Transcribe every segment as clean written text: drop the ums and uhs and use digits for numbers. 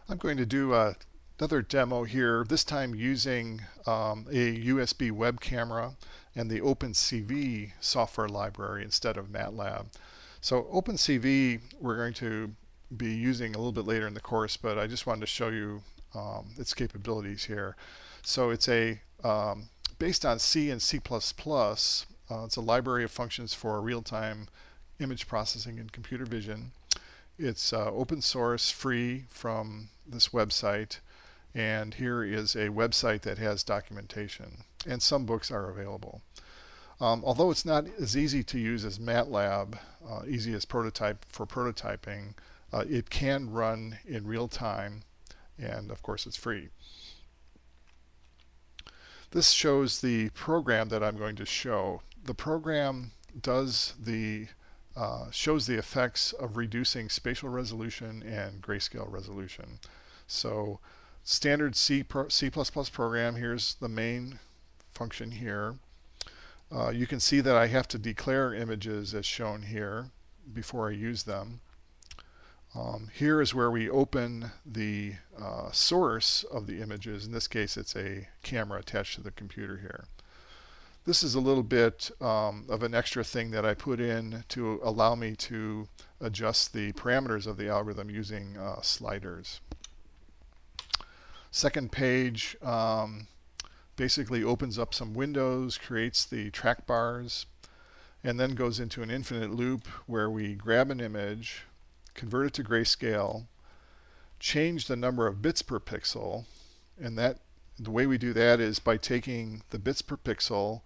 I'm going to do another demo here, this time using a USB web camera and the OpenCV software library instead of MATLAB. So OpenCV we're going to be using a little bit later in the course, but I just wanted to show you its capabilities here. So it's a based on C and C++, it's a library of functions for real-time image processing and computer vision. It's open source, free from this website, and here is a website that has documentation, and some books are available. Although it's not as easy to use as MATLAB, easy as prototyping, it can run in real time, and of course it's free. This shows the program that I'm going to show. The program does shows the effects of reducing spatial resolution and grayscale resolution. So standard C++ program, here's the main function here. You can see that I have to declare images as shown here before I use them. Here is where we open the source of the images. In this case, it's a camera attached to the computer here. This is a little bit of an extra thing that I put in to allow me to adjust the parameters of the algorithm using sliders. Second page basically opens up some windows, creates the track bars, and then goes into an infinite loop where we grab an image, convert it to grayscale, change the number of bits per pixel, and the way we do that is by taking the bits per pixel,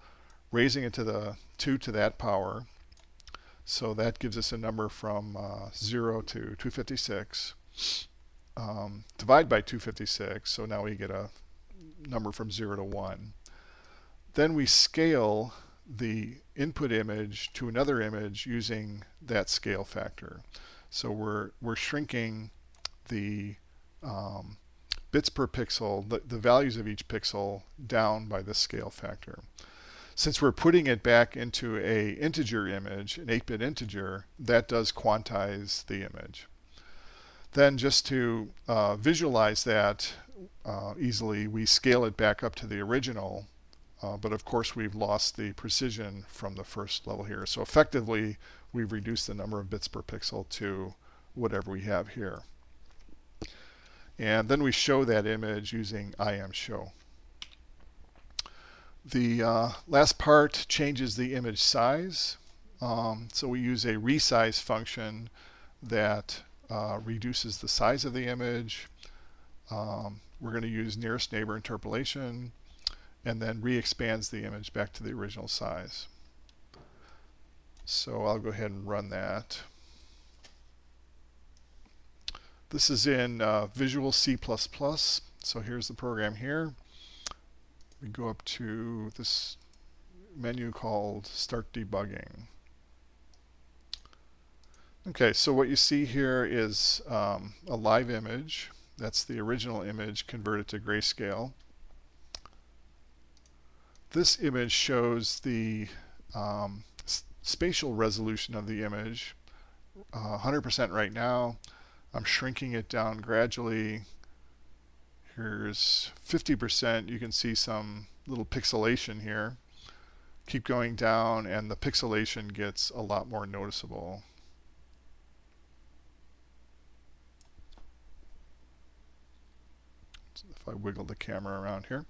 raising it to the 2 to that power. So that gives us a number from 0 to 256. Divide by 256, so now we get a number from 0 to 1. Then we scale the input image to another image using that scale factor. So we're shrinking the bits per pixel, the values of each pixel, down by this scale factor. Since we're putting it back into an integer image, an 8-bit integer, that does quantize the image. Then just to visualize that easily, we scale it back up to the original, but of course we've lost the precision from the first level here. So effectively, we've reduced the number of bits per pixel to whatever we have here. And then we show that image using IMShow. The last part changes the image size. So we use a resize function that reduces the size of the image. We're going to use nearest neighbor interpolation, and then re-expands the image back to the original size. So I'll go ahead and run that. This is in Visual C++. So here's the program here. We go up to this menu called Start Debugging. Okay, so what you see here is a live image. That's the original image converted to grayscale. This image shows the spatial resolution of the image, 100% right now. I'm shrinking it down gradually. Here's 50%. You can see some little pixelation here. Keep going down and the pixelation gets a lot more noticeable. If I wiggle the camera around here.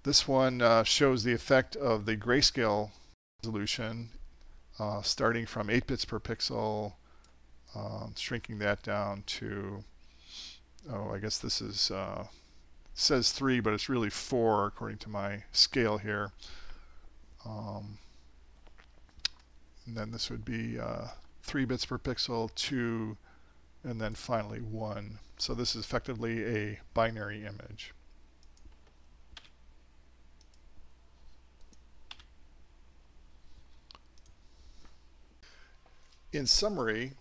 This one shows the effect of the grayscale resolution starting from 8 bits per pixel, shrinking that down to, I guess this is says 3, but it's really 4 according to my scale here. And then this would be 3 bits per pixel, 2, and then finally 1. So this is effectively a binary image. In summary,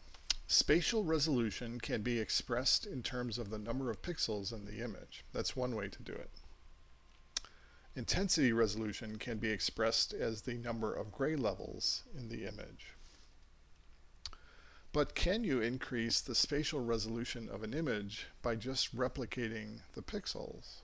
spatial resolution can be expressed in terms of the number of pixels in the image. That's one way to do it. Intensity resolution can be expressed as the number of gray levels in the image. But can you increase the spatial resolution of an image by just replicating the pixels?